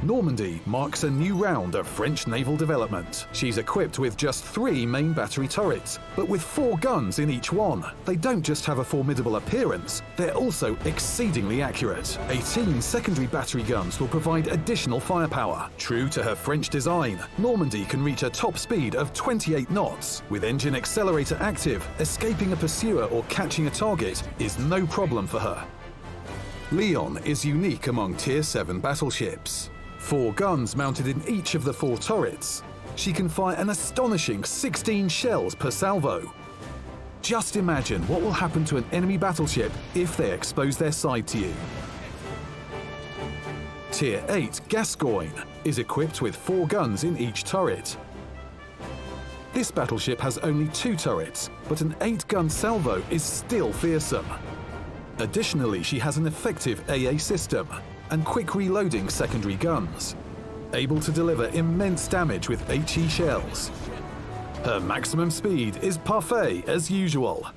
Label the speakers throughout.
Speaker 1: Normandy marks a new round of French naval development. She's equipped with just 3 main battery turrets, but with 4 guns in each one. They don't just have a formidable appearance, they're also exceedingly accurate. 18 secondary battery guns will provide additional firepower. True to her French design, Normandy can reach a top speed of 28 knots. With engine accelerator active, escaping a pursuer or catching a target is no problem for her. Leon is unique among Tier 7 battleships. 4 guns mounted in each of the 4 turrets. She can fire an astonishing 16 shells per salvo. Just imagine what will happen to an enemy battleship if they expose their side to you. Tier 8 Gascoigne is equipped with 4 guns in each turret. This battleship has only 2 turrets, but an 8-gun salvo is still fearsome. Additionally, she has an effective AA system and quick reloading secondary guns, able to deliver immense damage with HE shells. Her maximum speed is parfait as usual.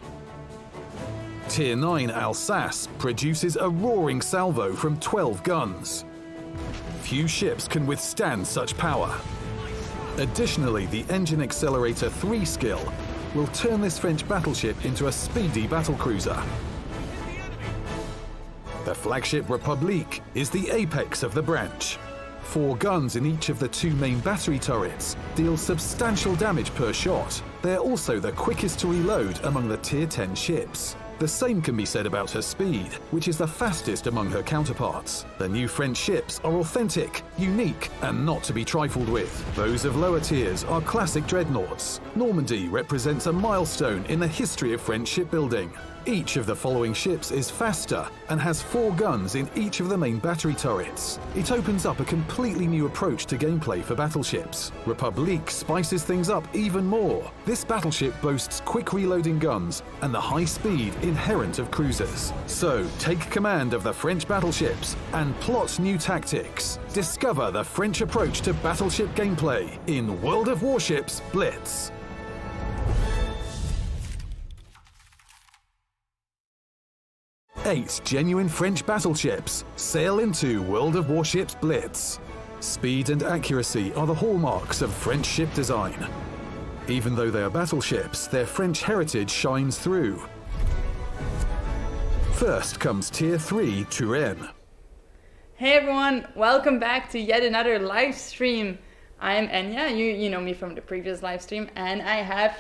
Speaker 1: Tier 9 Alsace produces a roaring salvo from 12 guns. Few ships can withstand such power. Additionally, the engine accelerator 3 skill will turn this French battleship into a speedy battlecruiser. The flagship Republique is the apex of the branch. 4 guns in each of the 2 main battery turrets deal substantial damage per shot. They're also the quickest to reload among the Tier 10 ships. The same can be said about her speed, which is the fastest among her counterparts. The new French ships are authentic, unique, and not to be trifled with. Those of lower tiers are classic dreadnoughts. Normandy represents a milestone in the history of French shipbuilding. Each of the following ships is faster and has 4 guns in each of the main battery turrets. It opens up a completely new approach to gameplay for battleships. Republique spices things up even more. This battleship boasts quick reloading guns and the high speed inherent of cruisers. So take command of the French battleships and plot new tactics. Discover the French approach to battleship gameplay in World of Warships Blitz. 8 genuine French battleships sail into World of Warships Blitz. Speed and accuracy are the hallmarks of French ship design. Even though they are battleships, their French heritage shines through. First comes Tier 3 Turenne.
Speaker 2: Hey everyone, welcome back to yet another live stream. I'm Enya, you know me from the previous live stream, and I have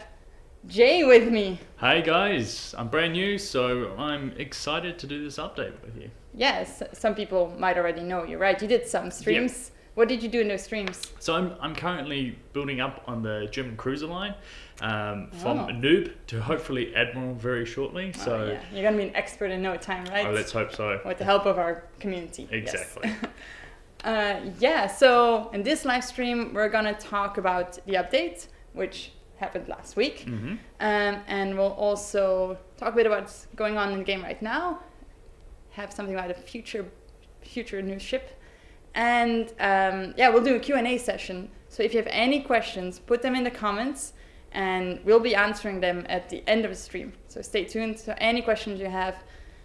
Speaker 2: Jay with me.
Speaker 3: Hey guys, I'm brand new, so I'm excited to do this update with you.
Speaker 2: Yes, some people might already know you, right? You did some streams. Yep. What did you do in those streams?
Speaker 3: So I'm currently building up on the German cruiser line from noob to hopefully admiral very shortly. So
Speaker 2: yeah. You're gonna be an expert in no time, right?
Speaker 3: Oh, let's hope so.
Speaker 2: With the help of our community.
Speaker 3: Exactly.
Speaker 2: Yes. So in this live stream, we're gonna talk about the update, which happened last week, and we'll also talk a bit about what's going on in the game right now, have something about a future new ship, and we'll do a Q&A session. So if you have any questions, put them in the comments and we'll be answering them at the end of the stream, so stay tuned. So any questions you have,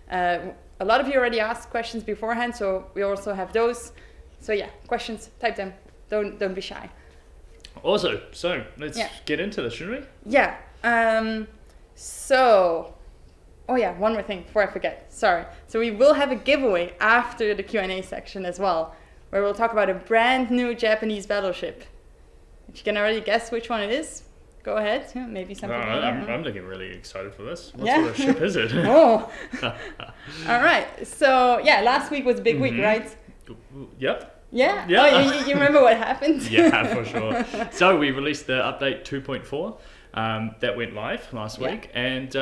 Speaker 2: a lot of you already asked questions beforehand, so we also have those. So yeah, questions, type them, don't be shy.
Speaker 3: Also, so let's get into this, shouldn't we?
Speaker 2: Yeah. One more thing before I forget. Sorry. So we will have a giveaway after the Q&A section as well, where we'll talk about a brand new Japanese battleship. If you can already guess which one it is, go ahead. Maybe something.
Speaker 3: I'm looking really excited for this. What sort of ship is it?
Speaker 2: Oh. All right. So last week was a big week, right?
Speaker 3: Yep.
Speaker 2: Yeah? Oh, you remember what happened?
Speaker 3: Yeah, for sure. So we released the update 2.4 that went live last week. And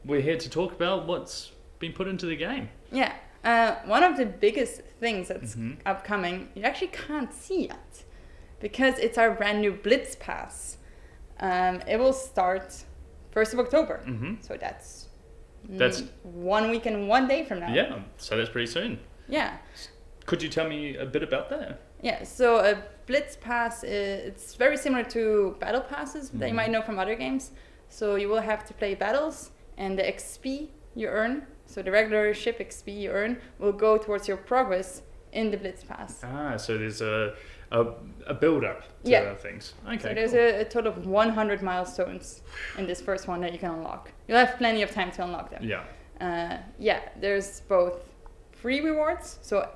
Speaker 3: we're here to talk about what's been put into the game.
Speaker 2: Yeah. One of the biggest things that's upcoming, you actually can't see yet, because it's our brand new Blitz pass. It will start 1st of October. So that's 1 week and 1 day from now.
Speaker 3: Yeah, so that's pretty soon.
Speaker 2: Yeah.
Speaker 3: Could you tell me a bit about that?
Speaker 2: Yeah, so a Blitz pass, it's very similar to battle passes that you might know from other games. So you will have to play battles, and the XP you earn, so the regular ship XP you earn, will go towards your progress in the Blitz Pass.
Speaker 3: So there's a build-up to things. Okay,
Speaker 2: so there's a total of 100 milestones in this first one that you can unlock. You'll have plenty of time to unlock them. There's both free rewards, so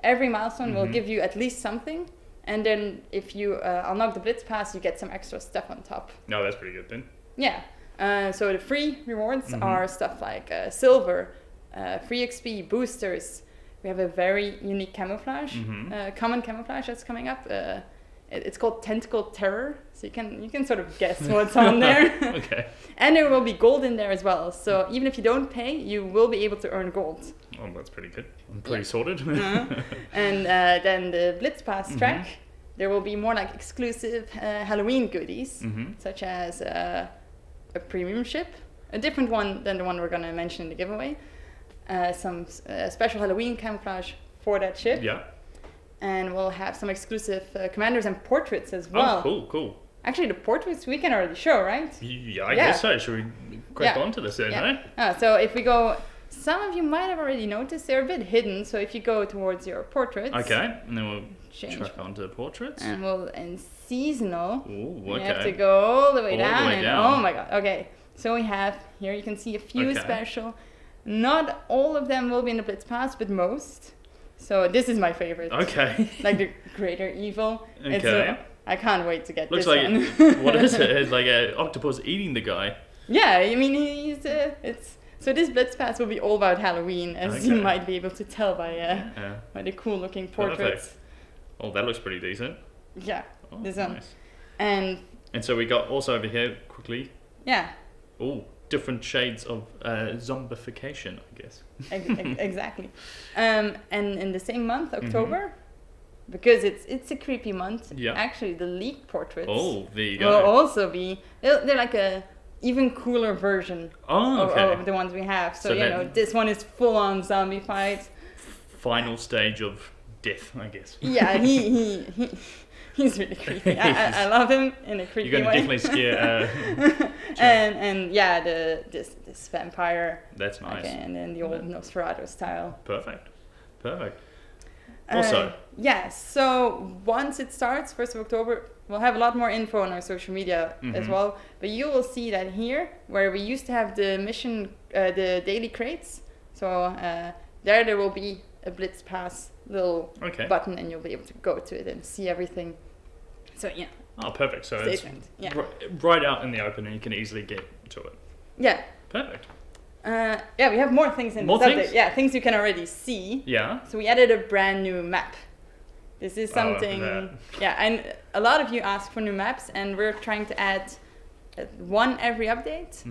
Speaker 2: every milestone will give you at least something, and then if you unlock the Blitz Pass, you get some extra stuff on top.
Speaker 3: No, that's pretty good then.
Speaker 2: Yeah. So the free rewards are stuff like silver, free XP, boosters. We have a very unique camouflage, common camouflage that's coming up. It's called Tentacle Terror, so you can sort of guess what's on there.
Speaker 3: Okay.
Speaker 2: And there will be gold in there as well. So even if you don't pay, you will be able to earn gold.
Speaker 3: Oh, that's pretty good. I'm pretty sorted.
Speaker 2: And then the Blitz Pass track, there will be more like exclusive Halloween goodies, such as a premium ship, a different one than the one we're going to mention in the giveaway. Some special Halloween camouflage for that ship.
Speaker 3: Yeah.
Speaker 2: And we'll have some exclusive commanders and portraits as well.
Speaker 3: Oh, cool.
Speaker 2: Actually, the portraits we can already show, right?
Speaker 3: Yeah, I guess so. Should we crack on to this then,
Speaker 2: So if we go, some of you might have already noticed they're a bit hidden. So if you go towards your portraits.
Speaker 3: Okay, and then we'll track onto the portraits.
Speaker 2: And we'll, in seasonal,
Speaker 3: Ooh,
Speaker 2: you have to go all the way down. Oh my god, okay. So we have, here you can see a few special. Not all of them will be in the Blitz Pass, but most. So this is my favorite.
Speaker 3: Okay.
Speaker 2: Like the Greater Evil.
Speaker 3: Okay.
Speaker 2: I can't wait to get
Speaker 3: Looks
Speaker 2: this
Speaker 3: like
Speaker 2: one.
Speaker 3: What is it? It's like an octopus eating the guy.
Speaker 2: Yeah, I mean so this Blitz Pass will be all about Halloween, as you might be able to tell by the cool looking portraits.
Speaker 3: Perfect. Oh, that looks pretty decent.
Speaker 2: Yeah, this one.
Speaker 3: Nice.
Speaker 2: And
Speaker 3: so we got also over here quickly.
Speaker 2: Yeah.
Speaker 3: Oh, different shades of zombification, I guess.
Speaker 2: Exactly. And in the same month, October, because it's a creepy month. Yeah. Actually, the leaked portraits.
Speaker 3: Oh, there you
Speaker 2: go. Will also be. They're like a even cooler version of the ones we have. So this one is full on zombified.
Speaker 3: Final stage of death, I guess.
Speaker 2: Yeah, he's really creepy. I love him in a creepy way.
Speaker 3: You're gonna definitely scare.
Speaker 2: and this vampire.
Speaker 3: That's nice.
Speaker 2: Okay, and then the old Nosferatu style.
Speaker 3: Perfect. Also.
Speaker 2: So once it starts, 1st of October, we'll have a lot more info on our social media as well. But you will see that here, where we used to have the mission, the daily crates. So there will be a Blitz Pass little button, and you'll be able to go to it and see everything. So yeah.
Speaker 3: Oh, perfect. So it's
Speaker 2: tuned.
Speaker 3: right out in the open, and you can easily get to it.
Speaker 2: Yeah.
Speaker 3: Perfect.
Speaker 2: We have more things in this update. Yeah, things you can already see.
Speaker 3: Yeah.
Speaker 2: So we added a brand new map. This is something. And a lot of you ask for new maps, and we're trying to add one every update.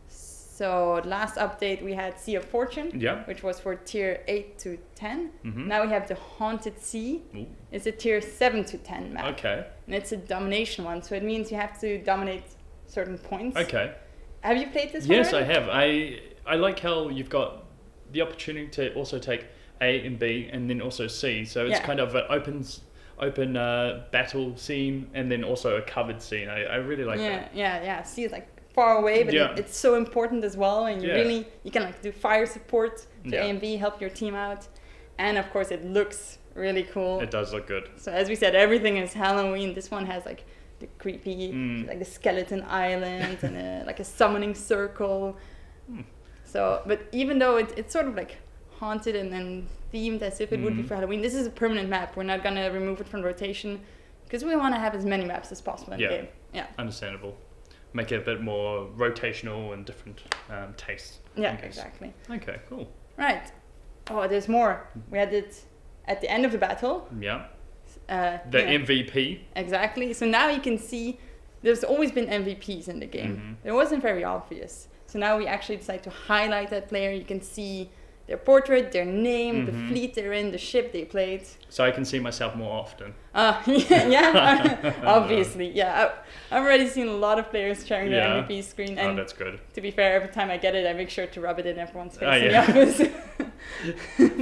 Speaker 2: So last update we had Sea of Fortune, which was for tier 8 to 10. Now we have the Haunted Sea. Ooh. It's a tier 7 to 10 map. Okay. And it's a domination one, so it means you have to dominate certain points. Okay. Have you played this one
Speaker 3: Yes,
Speaker 2: already?
Speaker 3: I have. I like how you've got the opportunity to also take A and B and then also C. So it's kind of an open battle scene and then also a covered scene. I really like that.
Speaker 2: Yeah. C is like far away, but it's so important as well. And you can like do fire support to A and B, help your team out. And of course it looks really cool.
Speaker 3: It does look good.
Speaker 2: So as we said, everything is Halloween. This one has like the creepy, like the skeleton island and like a summoning circle. So, but even though it's sort of like haunted and then themed as if it would be for Halloween, this is a permanent map. We're not gonna remove it from rotation because we want to have as many maps as possible in the game. Yeah,
Speaker 3: understandable. Make it a bit more rotational and different tastes.
Speaker 2: Yeah, exactly.
Speaker 3: Okay, cool.
Speaker 2: Right. Oh, there's more. We had it at the end of the battle.
Speaker 3: Yeah. The MVP.
Speaker 2: Exactly. So now you can see there's always been MVPs in the game. It wasn't very obvious. So now we actually decide to highlight that player. You can see their portrait, their name, the fleet they're in, the ship they played.
Speaker 3: So I can see myself more often.
Speaker 2: Obviously. Yeah, I've already seen a lot of players sharing their MVP screen. And
Speaker 3: that's good.
Speaker 2: To be fair, every time I get it, I make sure to rub it in everyone's face in the office.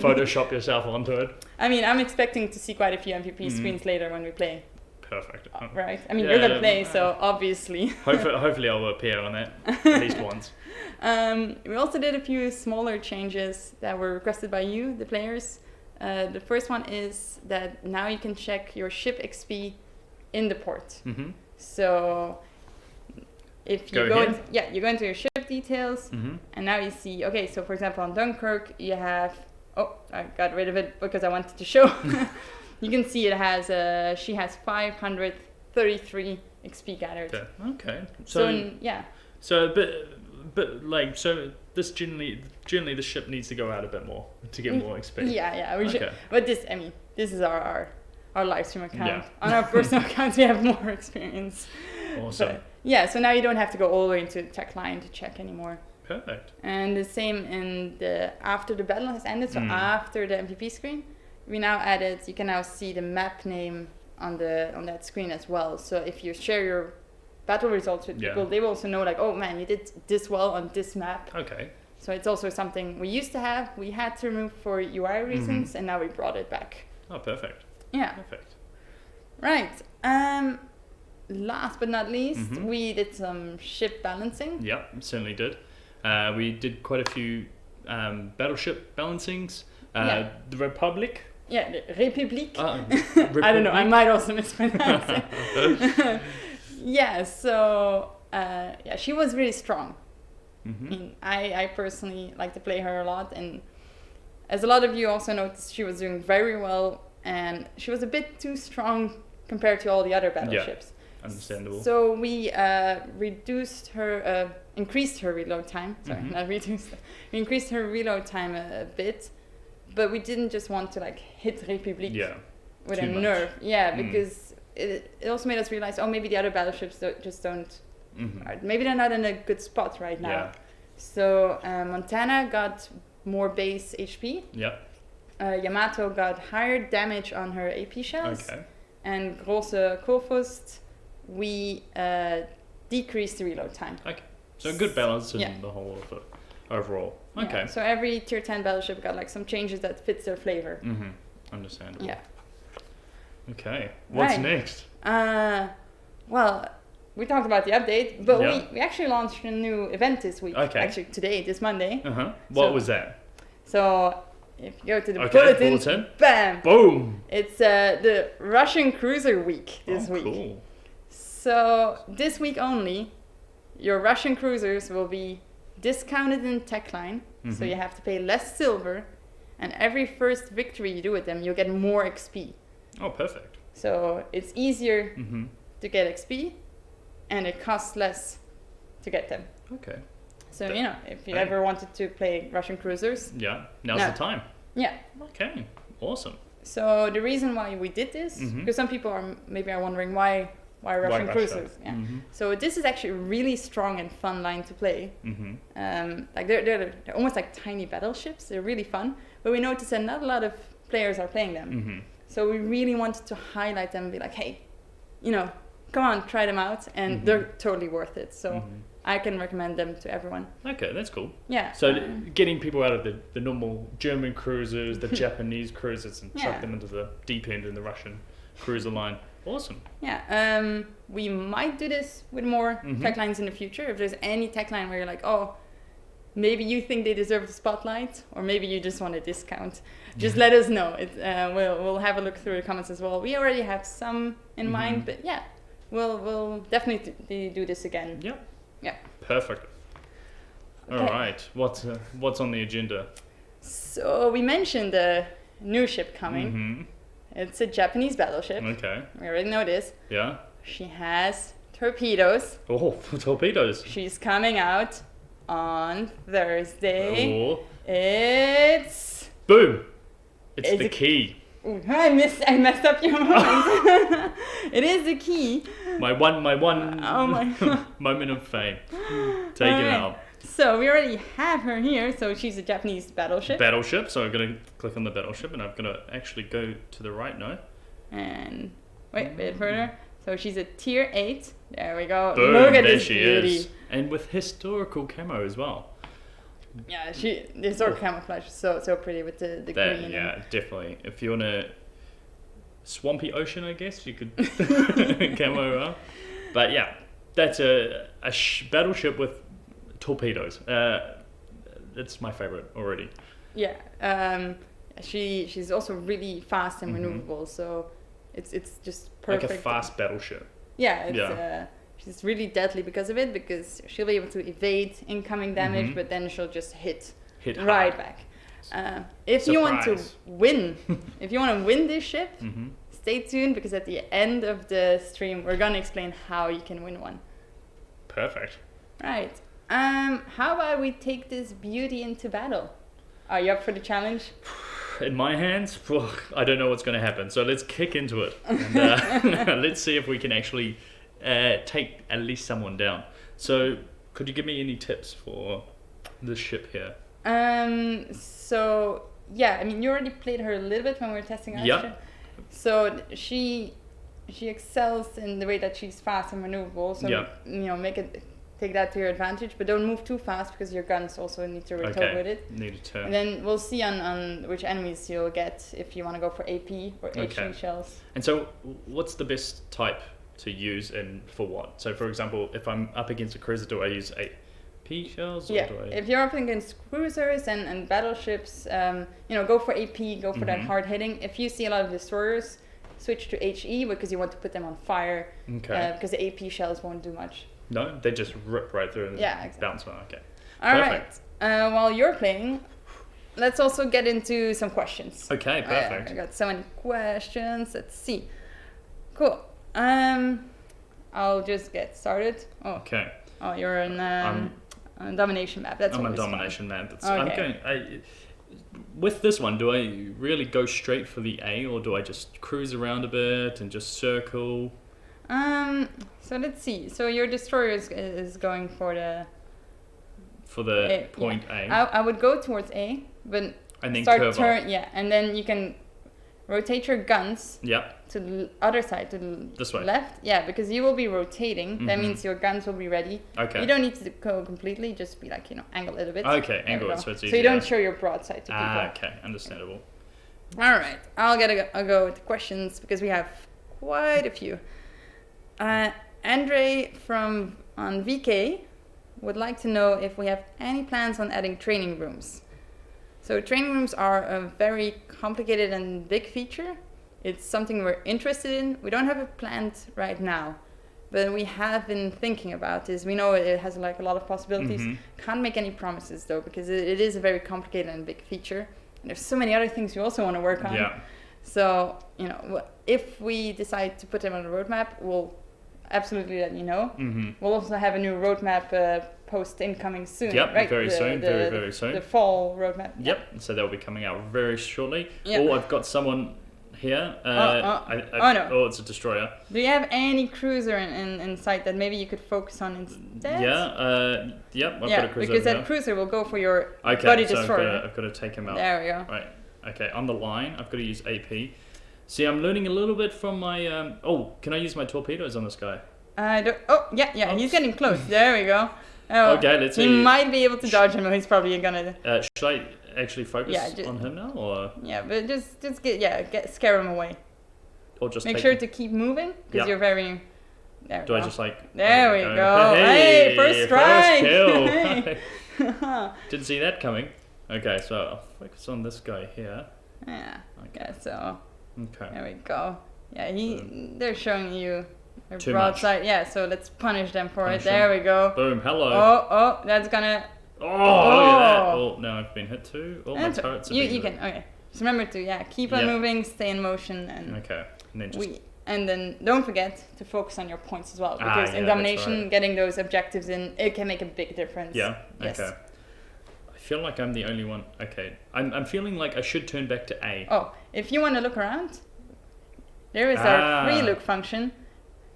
Speaker 3: Photoshop yourself onto it.
Speaker 2: I mean, I'm expecting to see quite a few MVP screens later when we play.
Speaker 3: Perfect.
Speaker 2: Right. I mean, you're gonna play, so obviously.
Speaker 3: Hopefully I'll appear on that at least once.
Speaker 2: We also did a few smaller changes that were requested by you, the players. The first one is that now you can check your ship XP in the port.
Speaker 3: Mm-hmm.
Speaker 2: So if you you go into your ship details,
Speaker 3: mm-hmm.
Speaker 2: and now you see, okay, so for example on Dunkirk you have, I got rid of it because I wanted to show. You can see it has she has 533 XP gathered.
Speaker 3: Okay.
Speaker 2: So yeah.
Speaker 3: So but like so this generally the ship needs to go out a bit more to get more XP.
Speaker 2: Yeah, we should. But this is our live stream account.
Speaker 3: Yeah.
Speaker 2: On our personal accounts we have more experience.
Speaker 3: Awesome.
Speaker 2: But, yeah, so now you don't have to go all the way into tech line to check anymore.
Speaker 3: Perfect.
Speaker 2: And the same in after the battle has ended, so after the MVP screen, we now added, you can now see the map name on that screen as well. So if you share your battle results with people, they will also know like, oh man, you did this well on this map.
Speaker 3: Okay.
Speaker 2: So it's also something we used to have, we had to remove for UI reasons, and now we brought it back.
Speaker 3: Oh, perfect.
Speaker 2: Yeah.
Speaker 3: Perfect.
Speaker 2: Right. Last but not least, we did some ship balancing.
Speaker 3: Yeah, certainly did. We did quite a few battleship balancings. The Republic.
Speaker 2: Yeah, the Republik.
Speaker 3: Republic.
Speaker 2: I don't know, I might also mispronounce it. Yeah, so she was really strong. I personally like to play her a lot, and as a lot of you also noticed, she was doing very well, and she was a bit too strong compared to all the other battleships.
Speaker 3: Yeah. Understandable.
Speaker 2: So we increased her reload time. Sorry, not reduced. We increased her reload time a bit, but we didn't just want to like hit Republik with a nerf. Yeah, because it also made us realize, maybe the other battleships just don't. Maybe they're not in a good spot right now.
Speaker 3: Yeah.
Speaker 2: So Montana got more base HP.
Speaker 3: Yep.
Speaker 2: Yamato got higher damage on her AP shells.
Speaker 3: Okay.
Speaker 2: And Große Kurfürst, we decreased the reload time.
Speaker 3: Okay. So a good balance in the whole of it overall. Okay.
Speaker 2: Yeah, so every tier 10 battleship got like some changes that fits their flavor.
Speaker 3: Understandable.
Speaker 2: Yeah.
Speaker 3: Okay. What's next?
Speaker 2: Well, we talked about the update, but we actually launched a new event this week.
Speaker 3: Okay.
Speaker 2: Actually today, this Monday.
Speaker 3: What was that?
Speaker 2: So if you go to the bulletin, bam!
Speaker 3: Boom!
Speaker 2: It's the Russian Cruiser Week this week.
Speaker 3: Cool.
Speaker 2: So this week only, your Russian cruisers will be discounted in tech line, so you have to pay less silver, and every first victory you do with them, you'll get more XP.
Speaker 3: Oh, perfect.
Speaker 2: So it's easier to get XP, and it costs less to get them.
Speaker 3: Okay.
Speaker 2: So, if you ever wanted to play Russian cruisers...
Speaker 3: Yeah, now's the time.
Speaker 2: Yeah.
Speaker 3: Okay, awesome.
Speaker 2: So the reason why we did this, because some people are wondering why Russian cruisers. Yeah. So this is actually a really strong and fun line to play. Like they're almost like tiny battleships. They're really fun, but we noticed that not a lot of players are playing them. So we really wanted to highlight them and be like, hey, come on, try them out, and they're totally worth it. So I can recommend them to everyone.
Speaker 3: Okay, that's cool.
Speaker 2: Yeah.
Speaker 3: So getting people out of the normal German cruisers, the Japanese cruisers, and chuck them into the deep end in the Russian cruiser line. Awesome.
Speaker 2: Yeah. We might do this with more tech lines in the future. If there's any tech line where you're like, maybe you think they deserve the spotlight, or maybe you just want a discount, just let us know. We'll have a look through the comments as well. We already have some in mind, but yeah, we'll definitely do this again.
Speaker 3: Yep.
Speaker 2: Yeah.
Speaker 3: Perfect.
Speaker 2: Okay.
Speaker 3: All right. What's on the agenda?
Speaker 2: So we mentioned a new ship coming. It's a Japanese battleship.
Speaker 3: Okay.
Speaker 2: We already know this.
Speaker 3: Yeah.
Speaker 2: She has torpedoes.
Speaker 3: Oh, torpedoes.
Speaker 2: She's coming out on Thursday.
Speaker 3: Oh.
Speaker 2: It's...
Speaker 3: Boom. It's the key.
Speaker 2: Ooh, I messed up your moment. It is the key.
Speaker 3: My one
Speaker 2: Oh my
Speaker 3: moment of fame. Take it out.
Speaker 2: So we already have her here. So she's a Japanese battleship.
Speaker 3: Battleship. So I'm going to click on the battleship, and I'm going to actually go to the right now.
Speaker 2: And wait a bit further. So she's a tier 8. There we go.
Speaker 3: Boom,
Speaker 2: look at
Speaker 3: there
Speaker 2: this
Speaker 3: she
Speaker 2: beauty.
Speaker 3: is. And with historical camo as well.
Speaker 2: Yeah, the historical camouflage is so pretty with the green.
Speaker 3: Yeah, definitely. If you want to swampy ocean, I guess you could camo up. But yeah, that's a battleship with torpedoes. That's my favorite already.
Speaker 2: Yeah, she's also really fast and maneuverable, so it's just perfect.
Speaker 3: Like a fast battleship.
Speaker 2: Yeah, she's really deadly because of it, because she'll be able to evade incoming damage, but then she'll just hit right back. If you want to win, this ship, stay tuned, because at the end of the stream we're gonna explain how you can win one.
Speaker 3: Perfect.
Speaker 2: Right. How about we take this beauty into battle? Are you up for the challenge?
Speaker 3: In my hands, I don't know what's going to happen. So let's kick into it. And, let's see if we can actually take at least someone down. So could you give me any tips for this ship here?
Speaker 2: So yeah, I mean, you already played her a little bit when we were testing our ship. So she excels in the way that she's fast and maneuverable. So take that to your advantage, but don't move too fast, because your guns also need to rotate with it.
Speaker 3: Need a turn.
Speaker 2: And then we'll see on which enemies you'll get if you want to go for AP or HE shells.
Speaker 3: And so what's the best type to use and for what? So for example, if I'm up against a cruiser, do I use AP shells? Or
Speaker 2: if you're up against cruisers and battleships, go for AP, go for that hard hitting. If you see a lot of destroyers, switch to HE, because you want to put them on fire, because the AP shells won't do much.
Speaker 3: No, they just rip right through and bounce one. Okay.
Speaker 2: All right. While you're playing, let's also get into some questions.
Speaker 3: Okay, perfect.
Speaker 2: I got so many questions. Let's see. Cool. I'll just get started. Oh.
Speaker 3: Okay.
Speaker 2: Oh, you're on a domination map. That's
Speaker 3: I'm on domination map. With this one, do I really go straight for the A, or do I just cruise around a bit and just circle?
Speaker 2: So let's see. So your destroyer is going for the
Speaker 3: point A.
Speaker 2: I would go towards A, but
Speaker 3: and then
Speaker 2: start
Speaker 3: curve off.
Speaker 2: and then you can rotate your guns to the other side, to the
Speaker 3: this way.
Speaker 2: left. Yeah, because you will be rotating. That means your guns will be ready.
Speaker 3: Okay.
Speaker 2: You don't need to go completely. Just be angle a little bit.
Speaker 3: Okay, angle it so it's easier.
Speaker 2: So you don't show your broadside to people.
Speaker 3: Okay, understandable.
Speaker 2: All right, I'll go with the questions, because we have quite a few. Andre on VK would like to know if we have any plans on adding training rooms. So training rooms are a very complicated and big feature. It's something we're interested in. We don't have it planned right now, but we have been thinking about this. We know it has a lot of possibilities. Can't make any promises though, because it is a very complicated and big feature. And there's so many other things we also want to work on.
Speaker 3: Yeah.
Speaker 2: So, if we decide to put them on the roadmap, we'll absolutely let you know. We'll also have a new roadmap post incoming soon.
Speaker 3: Yep,
Speaker 2: right?
Speaker 3: very soon.
Speaker 2: The fall roadmap.
Speaker 3: Yep, so that will be coming out very shortly.
Speaker 2: Yep.
Speaker 3: Oh, I've got someone here.
Speaker 2: No.
Speaker 3: Oh, it's a destroyer.
Speaker 2: Do you have any cruiser in sight that maybe you could focus on instead?
Speaker 3: Yep, I've got a cruiser.
Speaker 2: Because that cruiser will go for your body destroyer.
Speaker 3: I've got to take him out.
Speaker 2: There we go.
Speaker 3: Right. Okay, on the line, I've got to use AP. See, I'm learning a little bit from my... can I use my torpedoes on this guy?
Speaker 2: He's getting close. There we go. Oh,
Speaker 3: okay, let's see.
Speaker 2: He might be able to dodge him, he's probably gonna...
Speaker 3: should I actually focus on him now, or...?
Speaker 2: Yeah, but just scare him away.
Speaker 3: Or just
Speaker 2: make sure to keep moving, because you're very... There
Speaker 3: Do
Speaker 2: we
Speaker 3: I
Speaker 2: go.
Speaker 3: just
Speaker 2: There we go. Hey, first strike!
Speaker 3: First kill! Didn't see that coming. Okay, so I'll focus on this guy here.
Speaker 2: Yeah, okay, so...
Speaker 3: Okay.
Speaker 2: There we go. Yeah, they're showing you their
Speaker 3: Too
Speaker 2: broadside.
Speaker 3: much.
Speaker 2: Yeah, so let's punish them for it. There we go.
Speaker 3: Boom, hello.
Speaker 2: Oh, that's gonna...
Speaker 3: Oh, look at that. Oh, no, I've been hit too. Oh, my turrets are
Speaker 2: you can, okay. Just remember to, keep on moving, stay in motion, and...
Speaker 3: Okay, and then just...
Speaker 2: And then don't forget to focus on your points as well, because in domination, getting those objectives in, it can make a big difference.
Speaker 3: Yeah,
Speaker 2: yes.
Speaker 3: Okay. I feel like I'm the only one. Okay, I'm feeling like I should turn back to A.
Speaker 2: Oh, if you want to look around, there is our free look function,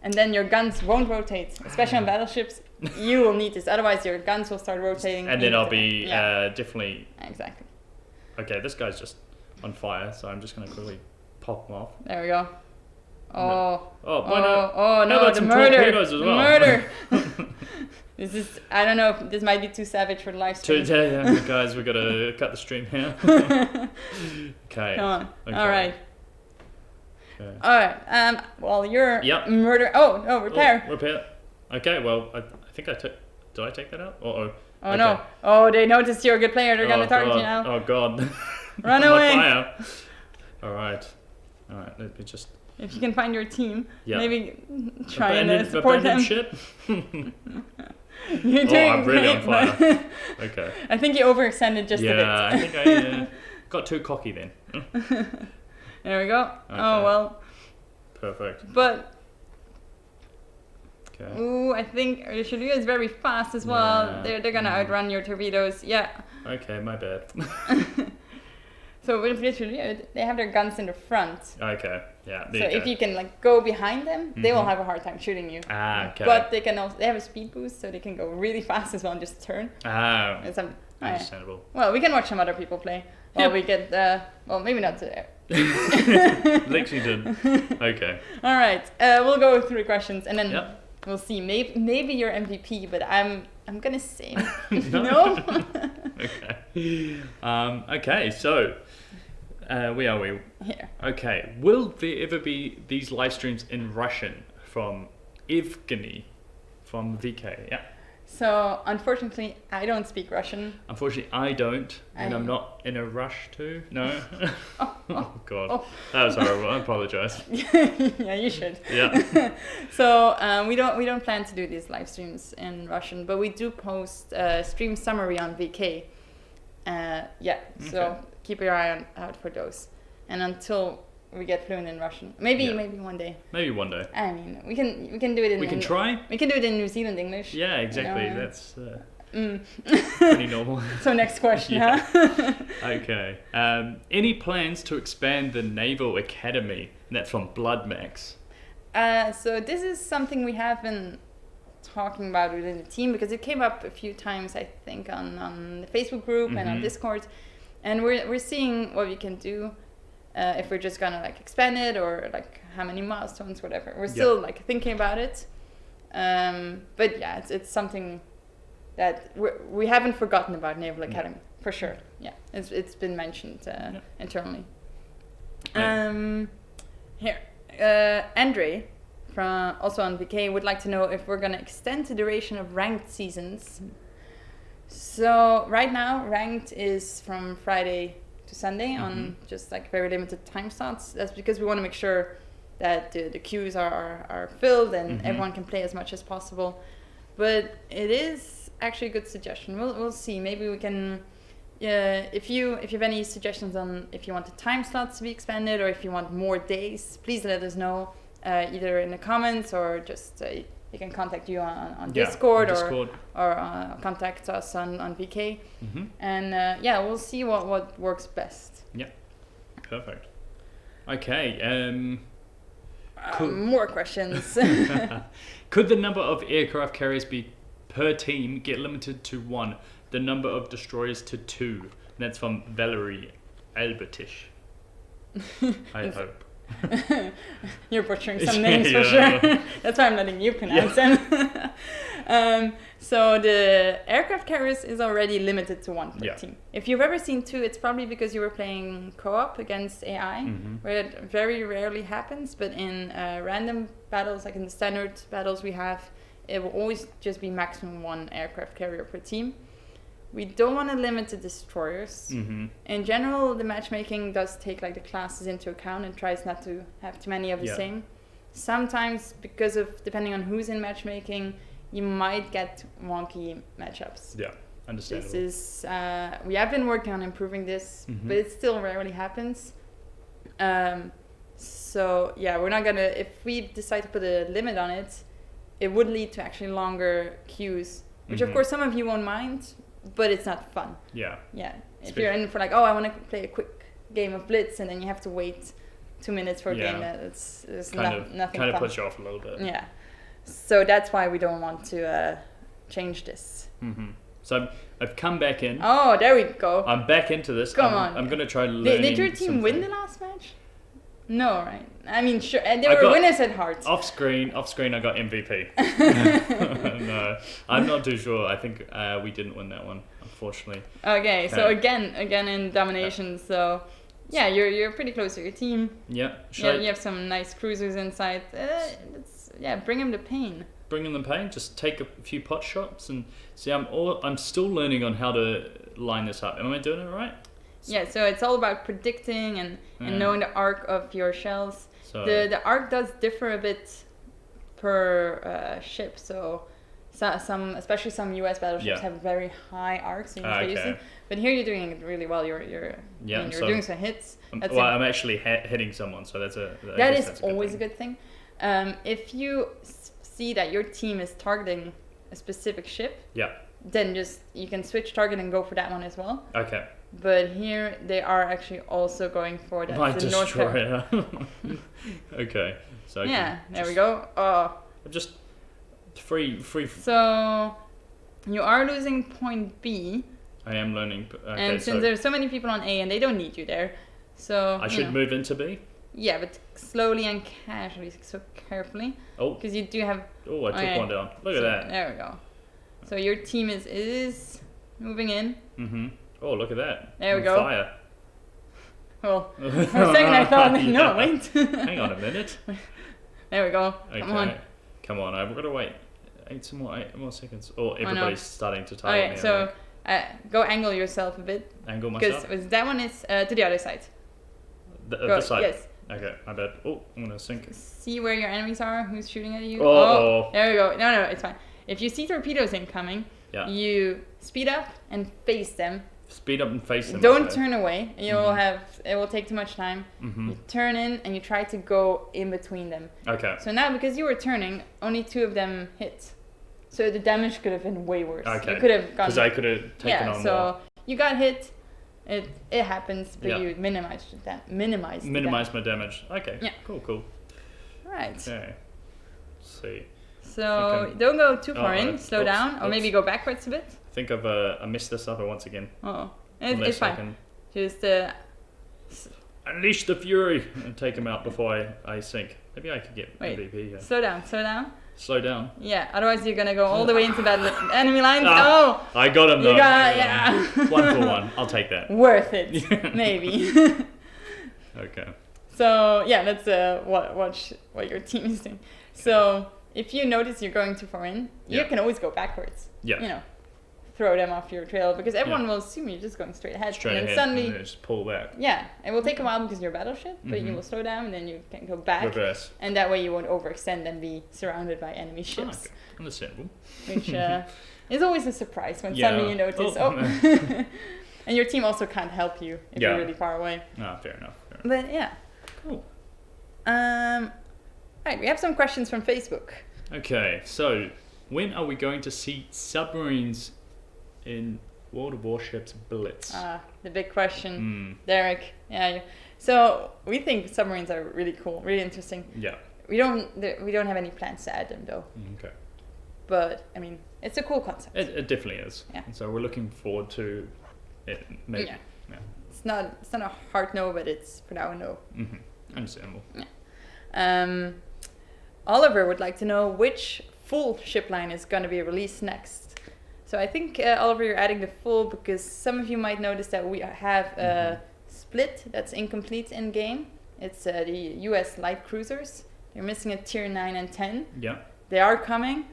Speaker 2: and then your guns won't rotate, especially on battleships. You will need this, otherwise your guns will start rotating.
Speaker 3: And then I'll be definitely...
Speaker 2: Exactly.
Speaker 3: Okay, this guy's just on fire, so I'm just going to quickly pop him off.
Speaker 2: There we go. Oh
Speaker 3: no,
Speaker 2: the murder!
Speaker 3: Torpedoes as well.
Speaker 2: Murder! This is, I don't know if this might be too savage for the live stream.
Speaker 3: Yeah, guys, we've got to cut the stream here. Okay.
Speaker 2: Come on.
Speaker 3: Okay.
Speaker 2: All right.
Speaker 3: Okay.
Speaker 2: All right. Well, you're
Speaker 3: Yep.
Speaker 2: murder. Oh, no, repair.
Speaker 3: Oh, repair. Okay, well, I think I took... Did I take that out? Uh-oh.
Speaker 2: Oh,
Speaker 3: Okay.
Speaker 2: no. Oh, they noticed you're a good player. They're going to target
Speaker 3: God.
Speaker 2: you now.
Speaker 3: Oh, God.
Speaker 2: Run
Speaker 3: I'm on
Speaker 2: away.
Speaker 3: fire. All right, let me just...
Speaker 2: If you can find your team,
Speaker 3: Yeah.
Speaker 2: maybe try and support them.
Speaker 3: Ship?
Speaker 2: You're doing
Speaker 3: I'm really on
Speaker 2: great,
Speaker 3: fire. Okay.
Speaker 2: I think you overextended just a bit.
Speaker 3: Yeah, I think I got too cocky then.
Speaker 2: There we go.
Speaker 3: Okay.
Speaker 2: Oh, well.
Speaker 3: Perfect.
Speaker 2: But,
Speaker 3: Okay.
Speaker 2: ooh, I think Richelieu is very fast as well.
Speaker 3: Yeah.
Speaker 2: They're going to outrun your torpedoes. Yeah.
Speaker 3: Okay, my bad.
Speaker 2: So with Richelieu, they have their guns in the front.
Speaker 3: Okay, yeah.
Speaker 2: So
Speaker 3: There you
Speaker 2: if
Speaker 3: go.
Speaker 2: you can like go behind them, they will
Speaker 3: Mhm.
Speaker 2: have a hard time shooting you.
Speaker 3: Ah, okay.
Speaker 2: But they can also, they have a speed boost, so they can go really fast as well and just turn.
Speaker 3: Ah,
Speaker 2: And some, oh, yeah.
Speaker 3: understandable.
Speaker 2: Well, we can watch some other people play. Well,
Speaker 3: Yeah.
Speaker 2: we get, well, maybe not today.
Speaker 3: Lexington. Okay.
Speaker 2: All right, we'll go through the questions and then
Speaker 3: Yep.
Speaker 2: we'll see. Maybe you're MVP, but I'm gonna say
Speaker 3: No.
Speaker 2: no.
Speaker 3: Okay. Okay, so where are we?
Speaker 2: Here.
Speaker 3: Okay. Will there ever be these live streams in Russian from Evgeny from VK? Yeah.
Speaker 2: So unfortunately, I don't speak Russian.
Speaker 3: Unfortunately, I don't, and I'm
Speaker 2: I-
Speaker 3: not in a rush to. No. Oh God,
Speaker 2: oh.
Speaker 3: that was horrible. I apologize.
Speaker 2: Yeah, you should.
Speaker 3: Yeah.
Speaker 2: So we don't plan to do these live streams in Russian, but we do post stream summary on VK. Yeah, so
Speaker 3: Okay.
Speaker 2: keep your eye out for those. And until we get fluent in Russian, maybe
Speaker 3: Yeah.
Speaker 2: one day.
Speaker 3: Maybe one day.
Speaker 2: I mean, we can do it in.
Speaker 3: We can try.
Speaker 2: We can do it in New Zealand English.
Speaker 3: Yeah, exactly.
Speaker 2: know.
Speaker 3: That's
Speaker 2: Mm.
Speaker 3: pretty normal.
Speaker 2: So next question,
Speaker 3: Yeah.
Speaker 2: huh?
Speaker 3: Okay. Any plans to expand the Naval Academy? And that's from Bloodmax.
Speaker 2: So this is something we have been talking about within the team because it came up a few times, I think, on the Facebook group and on
Speaker 3: Mhm.
Speaker 2: Discord, and we're seeing what we can do. If we're just gonna like expand it or like how many milestones, whatever. We're still like thinking about it. But yeah, it's something that we haven't forgotten about Naval Academy for sure. Yeah, it's been mentioned internally. Here, Andre from also on VK would like to know if we're gonna extend the duration of ranked seasons. So right now, ranked is from Friday to Sunday on just like very limited time slots. That's because we want to make sure that the queues are filled and everyone can play as much as possible. But it is actually a good suggestion. We'll see. Maybe we can. If you have any suggestions on if you want the time slots to be expanded or if you want more days, please let us know either in the comments or just you can contact you on Discord, or contact us on VK. And we'll see what works best.
Speaker 3: Yeah, perfect. Okay.
Speaker 2: More questions.
Speaker 3: Could the number of aircraft carriers be per team get limited to 1? The number of destroyers to 2. And that's from Valerie Albertish. I hope.
Speaker 2: You're butchering some names for sure. That's why I'm letting you pronounce them. So the aircraft carriers is already limited to 1 per team. If you've ever seen 2, it's probably because you were playing co-op against AI, where it very rarely happens. But in random battles, like in the standard battles we have, it will always just be maximum 1 aircraft carrier per team. We don't want to limit the destroyers. In general, the matchmaking does take like the classes into account and tries not to have too many of the same. Sometimes, because of depending on who's in matchmaking, you might get wonky matchups.
Speaker 3: Yeah, understandable.
Speaker 2: This is we have been working on improving this, but it still rarely happens. So yeah, we're not gonna. If we decide to put a limit on it, it would lead to actually longer queues, which of course some of you won't mind. But it's not fun. Yeah. If you're in for like, I want to play a quick game of Blitz, and then you have to wait 2 minutes for a game, it's nothing
Speaker 3: kind
Speaker 2: fun.
Speaker 3: of puts you off a little bit.
Speaker 2: Yeah. So that's why we don't want to change this.
Speaker 3: So I've come back in.
Speaker 2: Oh, there we go.
Speaker 3: I'm back into this.
Speaker 2: Come on.
Speaker 3: I'm gonna try learning.
Speaker 2: Did your team win the last match? No, right? I mean, sure. And they
Speaker 3: I
Speaker 2: were
Speaker 3: got
Speaker 2: winners at heart.
Speaker 3: Off screen, I got MVP. No, I'm not too sure. I think we didn't win that one, unfortunately.
Speaker 2: Okay, so again in domination. So Yeah, you're pretty close to your team.
Speaker 3: Yeah.
Speaker 2: You have some nice cruisers inside. Bring him the pain.
Speaker 3: Bring them the pain. Just take a few pot shots and see. I'm still learning on how to line this up. Am I doing it right?
Speaker 2: Yeah. So it's all about predicting and knowing the arc of your shells. So the arc does differ a bit per ship. So especially some US battleships have very high arcs. But here you're doing it really well. You're doing some hits.
Speaker 3: I'm actually hitting someone, so that's
Speaker 2: always a good thing. If you see that your team is targeting a specific ship, then you can switch target and go for that one as well.
Speaker 3: Okay.
Speaker 2: But here they are actually also going for that.
Speaker 3: My destroyer. Okay. So
Speaker 2: there we go. Oh.
Speaker 3: Just free.
Speaker 2: So you are losing point B.
Speaker 3: I am learning. Okay,
Speaker 2: and since there's so many people on A and they don't need you there, so
Speaker 3: I should move into B.
Speaker 2: Yeah, but slowly and casually, so carefully.
Speaker 3: Oh.
Speaker 2: Because you do have.
Speaker 3: Oh, I took one down. Look at that.
Speaker 2: There we go. So your team is moving in.
Speaker 3: Mhm. Oh, look at that.
Speaker 2: There we go.
Speaker 3: Fire.
Speaker 2: Well, for a second I thought, no, wait.
Speaker 3: Hang on a minute.
Speaker 2: There we go.
Speaker 3: Okay. Come on. I've got to wait 8 more seconds. Oh, everybody's starting to target me.
Speaker 2: So go angle yourself a bit.
Speaker 3: Angle myself?
Speaker 2: Because that one is to the other side.
Speaker 3: The side?
Speaker 2: Yes.
Speaker 3: Okay, my bad. Oh, I'm going to sink.
Speaker 2: See where your enemies are, who's shooting at you.
Speaker 3: Oh.
Speaker 2: There we go. No, it's fine. If you see torpedoes incoming, you speed up and face them.
Speaker 3: Speed up and face them.
Speaker 2: Don't turn away. It will take too much time. You turn in and you try to go in between them.
Speaker 3: Okay.
Speaker 2: So now, because you were turning, only 2 of them hit. So the damage could have been way worse.
Speaker 3: Okay.
Speaker 2: You could have gone.
Speaker 3: Because I could have taken on more.
Speaker 2: So you got hit. It happens, but you minimize my
Speaker 3: damage. Okay.
Speaker 2: Yeah.
Speaker 3: Cool.
Speaker 2: Right.
Speaker 3: Okay. Let's see.
Speaker 2: So don't go too far in. Slow down, or maybe go backwards a bit.
Speaker 3: I think I messed this up once again.
Speaker 2: Oh, it's fine. Just
Speaker 3: unleash the fury and take him out before I sink. Maybe I could get MVP here.
Speaker 2: Slow down.
Speaker 3: Slow down.
Speaker 2: Yeah, otherwise you're gonna go all the way into that enemy line.
Speaker 3: I got him though.
Speaker 2: You got
Speaker 3: 1 for 1. I'll take that.
Speaker 2: Worth it, maybe.
Speaker 3: Okay.
Speaker 2: So let's watch what your team is doing. So if you notice you're going too far in, you can always go backwards.
Speaker 3: Yeah.
Speaker 2: Throw them off your trail, because everyone will assume you're just going straight ahead.
Speaker 3: And then
Speaker 2: suddenly
Speaker 3: just pull back.
Speaker 2: Yeah, it will take a while because you're a battleship, but you will slow down and then you can go back.
Speaker 3: Reverse.
Speaker 2: And that way you won't overextend and be surrounded by enemy ships.
Speaker 3: Okay. Understandable.
Speaker 2: Which is always a surprise when suddenly you notice, and your team also can't help you if you're really far away.
Speaker 3: No, fair enough.
Speaker 2: But yeah.
Speaker 3: Cool.
Speaker 2: Right, we have some questions from Facebook.
Speaker 3: Okay, so when are we going to see submarines in World of Warships Blitz?
Speaker 2: The big question, Derek. Yeah. So we think submarines are really cool, really interesting.
Speaker 3: Yeah.
Speaker 2: We don't have any plans to add them though.
Speaker 3: Okay.
Speaker 2: But I mean, it's a cool concept.
Speaker 3: It definitely is.
Speaker 2: Yeah.
Speaker 3: And so we're looking forward to it. Maybe.
Speaker 2: Yeah. It's not a hard no, but it's for now a no.
Speaker 3: Understandable.
Speaker 2: Yeah. Oliver would like to know which full ship line is going to be released next. So I think, Oliver, you're adding the full because some of you might notice that we have a split that's incomplete in game. It's the US light cruisers. They're missing a tier 9 and 10.
Speaker 3: Yeah.
Speaker 2: They are coming,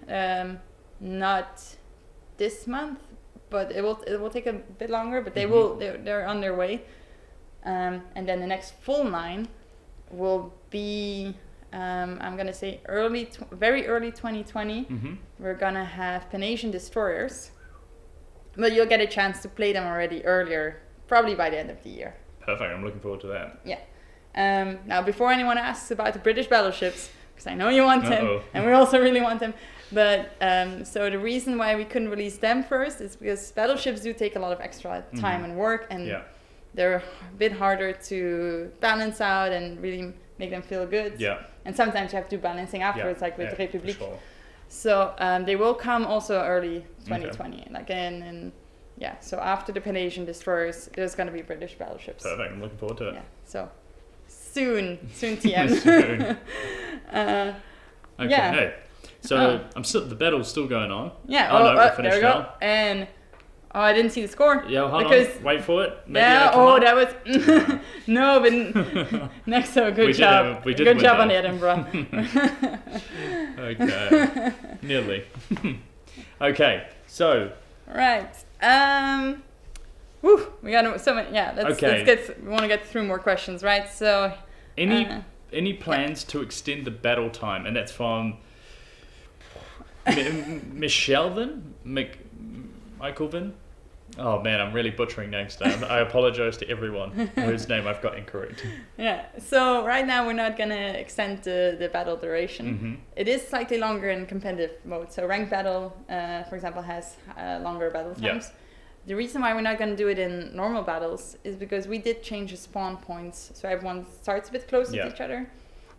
Speaker 2: not this month, but it will take a bit longer, but they're on their way. And then the next full line will be, I'm gonna say very early 2020. We're gonna have Panasian destroyers, but you'll get a chance to play them already earlier, probably by the end of the year.
Speaker 3: Perfect. I'm looking forward to that.
Speaker 2: Yeah. Now, before anyone asks about the British battleships, because I know you want them, and we also really want them, but so the reason why we couldn't release them first is because battleships do take a lot of extra time and work, and they're a bit harder to balance out and really make them feel good. Yeah. And sometimes you have to do balancing afterwards, like with Republic. Sure. So they will come also early 2020. And so after the Panasian destroyers, there's going to be British battleships.
Speaker 3: Perfect. I'm looking forward to it.
Speaker 2: Yeah. So soon TM.
Speaker 3: Soon. Okay. So the battle's still going on.
Speaker 2: Yeah.
Speaker 3: We're finished
Speaker 2: there we go.
Speaker 3: now.
Speaker 2: And Oh, I didn't see the score.
Speaker 3: Yeah, hold
Speaker 2: because
Speaker 3: on. Wait for it. Maybe
Speaker 2: yeah.
Speaker 3: it'll come
Speaker 2: Oh,
Speaker 3: up.
Speaker 2: that was no, but next so good job.
Speaker 3: We did
Speaker 2: good
Speaker 3: win
Speaker 2: job
Speaker 3: that.
Speaker 2: on Edinburgh.
Speaker 3: Okay. Nearly. Okay. So.
Speaker 2: Right. Whew, we got so many. Yeah. Let's get. We want to get through more questions, right? So.
Speaker 3: Any plans to extend the battle time? And that's from Michelvin? Michaelvin? Oh man, I'm really butchering names down. I apologize to everyone whose name I've got incorrect.
Speaker 2: Yeah, so right now we're not going to extend the battle duration.
Speaker 3: Mm-hmm.
Speaker 2: It is slightly longer in competitive mode. So ranked battle, for example, has longer battle times.
Speaker 3: Yeah.
Speaker 2: The reason why we're not going to do it in normal battles is because we did change the spawn points. So everyone starts a bit closer to each other.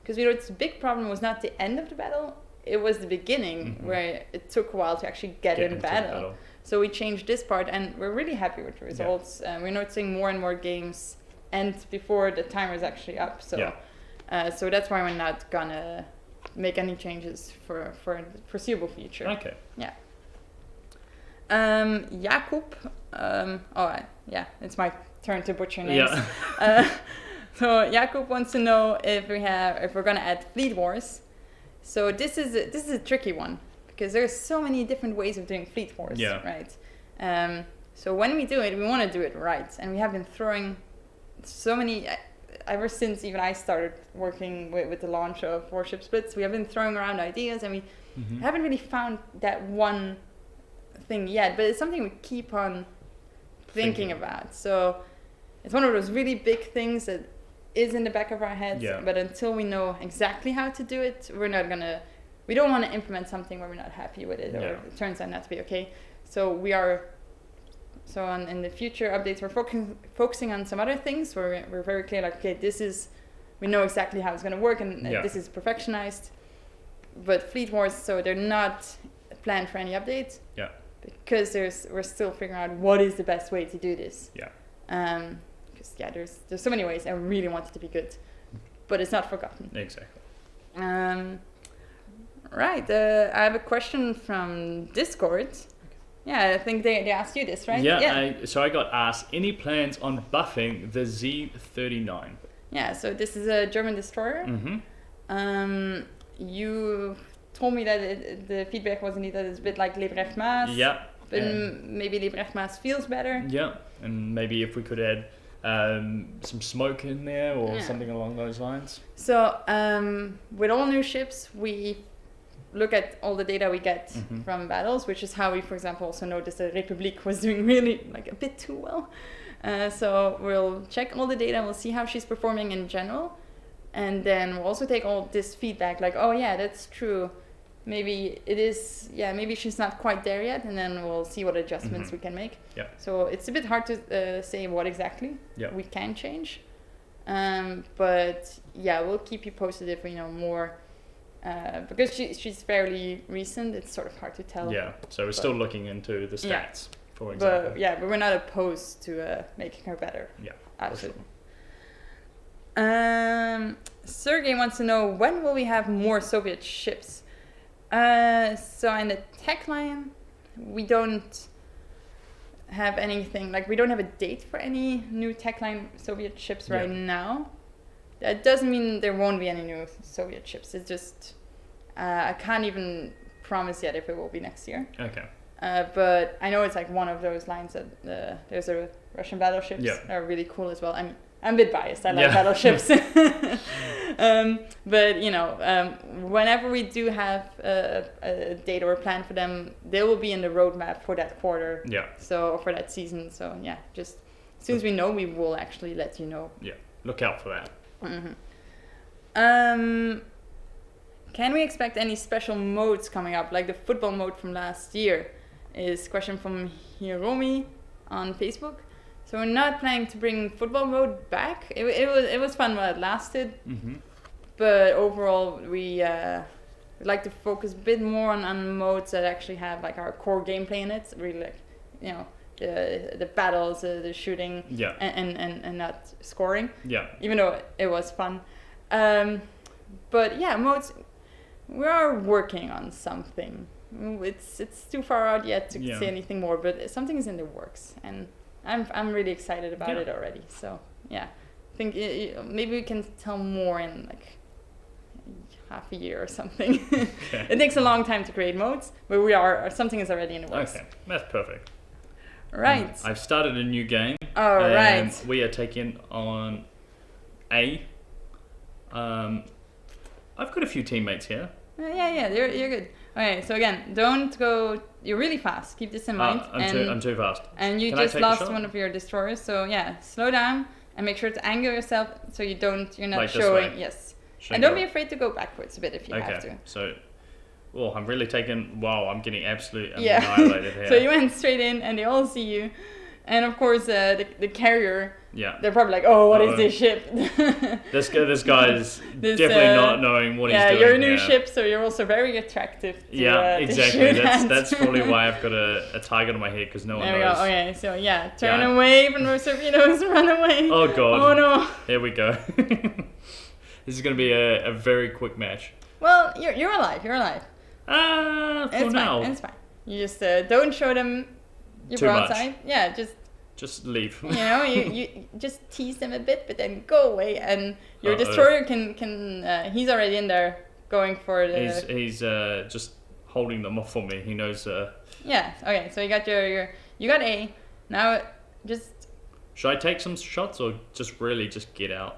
Speaker 2: Because we know its big problem was not the end of the battle, it was the beginning where it took a while to actually get in battle. So we changed this part and we're really happy with the results. We're noticing more and more games end before the timer is actually up. So so that's why we're not gonna make any changes for the foreseeable future.
Speaker 3: Okay.
Speaker 2: Yeah. Jakub, it's my turn to butcher names.
Speaker 3: Yeah.
Speaker 2: So Jakub wants to know if we're gonna add Fleet Wars. So this is a tricky one because there's so many different ways of doing Fleet Wars, right? So when we do it, we want to do it right, and we have been throwing so many. Ever since even I started working with the launch of Warships Blitz, we have been throwing around ideas, and we haven't really found that one thing yet. But it's something we keep on thinking about. So it's one of those really big things that is in the back of our heads, but until we know exactly how to do it, we don't want to implement something where we're not happy with it, or it turns out not to be okay. So in the future updates, we're focusing on some other things where we're very clear, like, okay, we know exactly how it's going to work, and this is perfectionized. But Fleet Wars, so they're not planned for any updates, because we're still figuring out what is the best way to do this. Because there's so many ways. I really want it to be good, but it's not forgotten.
Speaker 3: Exactly.
Speaker 2: Right. I have a question from Discord. Yeah, I think they asked you this, right?
Speaker 3: Yeah. So I got asked, any plans on buffing the Z39? Yeah.
Speaker 2: So this is a German destroyer.
Speaker 3: Mm-hmm.
Speaker 2: You told me that the feedback was indeed that it's a bit like Lebrecht Maas.
Speaker 3: Yeah.
Speaker 2: But maybe Lebrecht Maas feels better.
Speaker 3: Yeah. And maybe if we could add some smoke in there or something along those lines. So
Speaker 2: with all new ships, we look at all the data we get from battles, which is how we, for example, also noticed that Republique was doing really a bit too well. So we'll check all the data, we'll see how she's performing in general, and then we'll also take all this feedback, like, oh yeah, that's true. Maybe it is, maybe she's not quite there yet, and then we'll see what adjustments we can make.
Speaker 3: Yeah.
Speaker 2: So it's a bit hard to say what exactly we can change. But we'll keep you posted if we know more. Because she's fairly recent, it's sort of hard to tell.
Speaker 3: Yeah, so we're still looking into the stats, for example.
Speaker 2: But we're not opposed to making her better.
Speaker 3: Yeah,
Speaker 2: absolutely. Sergey wants to know, when will we have more Soviet ships? So in the tech line, we don't have anything, we don't have a date for any new tech line Soviet ships right now. That doesn't mean there won't be any new Soviet ships. It's just, I can't even promise yet if it will be next year.
Speaker 3: Okay.
Speaker 2: But I know it's one of those lines that there's a Russian battleships that are really cool as well. I'm a bit biased. I like battleships. But, whenever we do have a date or a plan for them, they will be in the roadmap for that quarter. Yeah. So, for that season. So, just as soon as we know, we will actually let you know.
Speaker 3: Yeah. Look out for that.
Speaker 2: Can we expect any special modes coming up, like the football mode from last year? Is question from Hiromi on Facebook. So we're not planning to bring football mode back. It was fun while it lasted, but overall we would like to focus a bit more on modes that actually have our core gameplay in it. Really, the battles, the shooting, and not scoring. Yeah. Even though it was fun, but modes. We are working on something. it's too far out yet to say anything more, but something is in the works, and I'm really excited about it already. So yeah, I think maybe we can tell more in like half a year or something. Okay. It takes a long time to create modes, but something is already in the works.
Speaker 3: Okay, that's perfect.
Speaker 2: Right.
Speaker 3: I've started a new game.
Speaker 2: All right.
Speaker 3: We are taking on A. I've got a few teammates here.
Speaker 2: Yeah, you're good. Okay, so again, don't go. You're really fast. Keep this in mind.
Speaker 3: I'm too fast.
Speaker 2: And you just lost one of your destroyers, so yeah, slow down and make sure to angle yourself so you're not like showing. Yes. And don't be afraid to go backwards a bit if you have to.
Speaker 3: So, I'm really taking. Wow, I'm getting absolutely annihilated here.
Speaker 2: So you went straight in, and they all see you, and of course the carrier.
Speaker 3: Yeah.
Speaker 2: They're probably like, oh, what is this ship?
Speaker 3: This guy is definitely not knowing what he's doing.
Speaker 2: Yeah, you're a new ship, so you're also very attractive.
Speaker 3: Exactly. That's probably why I've got a target on my head, because no one knows.
Speaker 2: There we go. Okay, so turn away from those torpedoes, run away.
Speaker 3: Oh god.
Speaker 2: Oh no.
Speaker 3: Here we go. This is going to be a very quick match.
Speaker 2: Well, you're alive. For
Speaker 3: now.
Speaker 2: It's fine. You just don't show them your broadside. Yeah,
Speaker 3: just leave.
Speaker 2: You just tease them a bit, but then go away, and your destroyer can he's already in there going for the.
Speaker 3: He's just holding them off for me. He knows.
Speaker 2: Yeah. Okay. So you got you got A. Now just.
Speaker 3: Should I take some shots or just get out?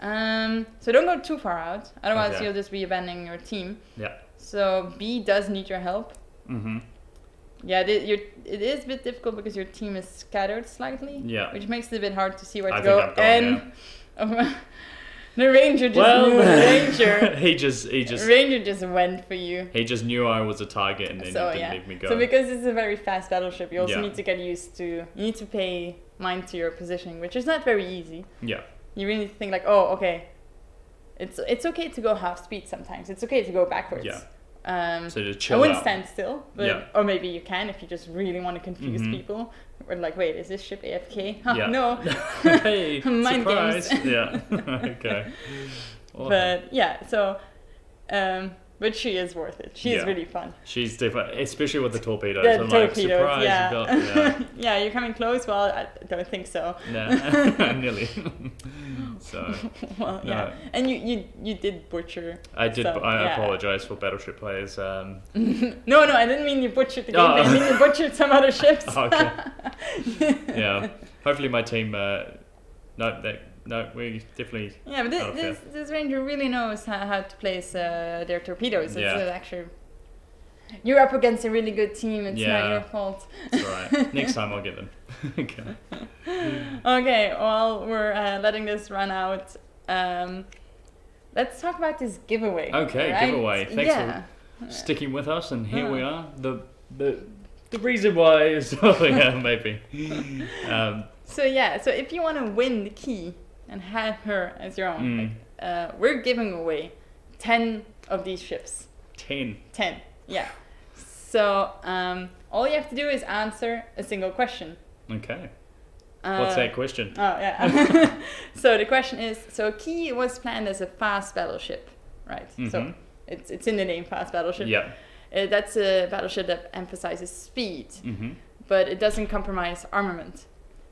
Speaker 2: So don't go too far out, otherwise you'll just be abandoning your team.
Speaker 3: Yeah.
Speaker 2: So B does need your help. Mm-hmm. Yeah, it is a bit difficult because your team is scattered slightly. Yeah. Which makes it a bit hard to see where to go. The ranger Ranger just went for you.
Speaker 3: He just knew I was a target, and then he didn't leave me go.
Speaker 2: So because it's a very fast battleship, you also need to get used to. You need to pay mind to your positioning, which is not very easy.
Speaker 3: Yeah.
Speaker 2: You really need to think like, oh, okay. It's okay to go half speed sometimes. It's okay to go backwards.
Speaker 3: Yeah. So just chill
Speaker 2: I wouldn't
Speaker 3: out.
Speaker 2: stand still, but or maybe you can if you just really want to confuse people. Or like, wait, is this ship AFK? Huh, no.
Speaker 3: Hey,
Speaker 2: Mind
Speaker 3: surprise.
Speaker 2: games.
Speaker 3: Yeah. Okay. Well,
Speaker 2: but yeah, so but she is worth it. She's really fun.
Speaker 3: She's different, especially with the torpedoes.
Speaker 2: I'm
Speaker 3: like, surprise,
Speaker 2: yeah, you're coming close? Well, I don't think so.
Speaker 3: No, nearly. So.
Speaker 2: Well, yeah. And you did butcher.
Speaker 3: I did. I apologize for battleship players.
Speaker 2: No, I didn't mean you butchered the game. I mean you butchered some other ships.
Speaker 3: Okay. Yeah. Hopefully my team. No, we definitely.
Speaker 2: Yeah, but this ranger really knows how to place their torpedoes. It's actually. You're up against a really good team. It's not your fault.
Speaker 3: That's right. Next time I'll get them. Okay.
Speaker 2: Okay. Well, we're letting this run out. Let's talk about this giveaway.
Speaker 3: Okay,
Speaker 2: right?
Speaker 3: giveaway. Thanks for sticking with us, and here we are. The reason why is maybe.
Speaker 2: So if you want to win the key and have her as your own, we're giving away 10 of these ships. 10. Yeah. So all you have to do is answer a single question.
Speaker 3: Okay. What's that question?
Speaker 2: Oh, yeah. So the question is, so Key was planned as a fast battleship, right? Mm-hmm. So it's in the name, fast battleship.
Speaker 3: Yeah.
Speaker 2: That's a battleship that emphasizes speed, but it doesn't compromise armament.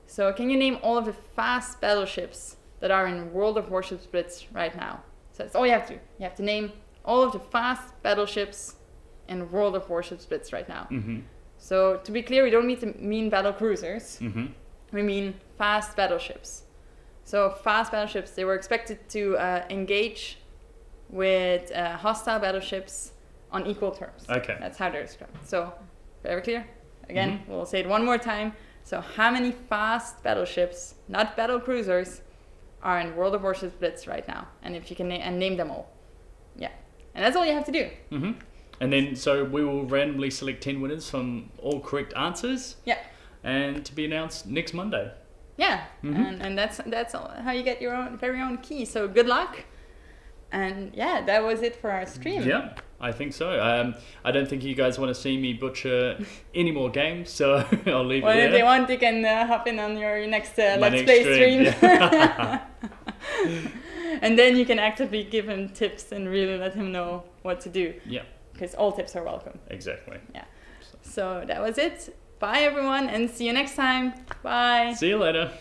Speaker 2: So can you name all of the fast battleships that are in World of Warships Blitz right now? So that's all you have to do. You have to name all of the fast battleships in World of Warships Blitz right now. Mm-hmm. So to be clear, we don't mean battle cruisers. Mm-hmm. We mean fast battleships. So fast battleships, they were expected to engage with hostile battleships on equal terms.
Speaker 3: Okay.
Speaker 2: That's how they're described. So very clear. Again, we'll say it one more time. So how many fast battleships, not battle cruisers, are in World of Warships Blitz right now? And if you can name them all. Yeah. And that's all you have to do. Mm-hmm.
Speaker 3: And then, so we will randomly select 10 winners from all correct answers.
Speaker 2: Yeah.
Speaker 3: And to be announced next Monday.
Speaker 2: Yeah. Mm-hmm. And that's how you get your very own key. So good luck. And yeah, that was it for our stream.
Speaker 3: Yeah, I think so. I don't think you guys want to see me butcher any more games, so I'll leave it there.
Speaker 2: Well, if they want, they can hop in on your next Let's Play stream. Yeah. And then you can actively give him tips and really let him know what to do.
Speaker 3: Yeah.
Speaker 2: because all tips are welcome.
Speaker 3: Exactly.
Speaker 2: Yeah. So that was it. Bye everyone, and see you next time. Bye.
Speaker 3: See you later.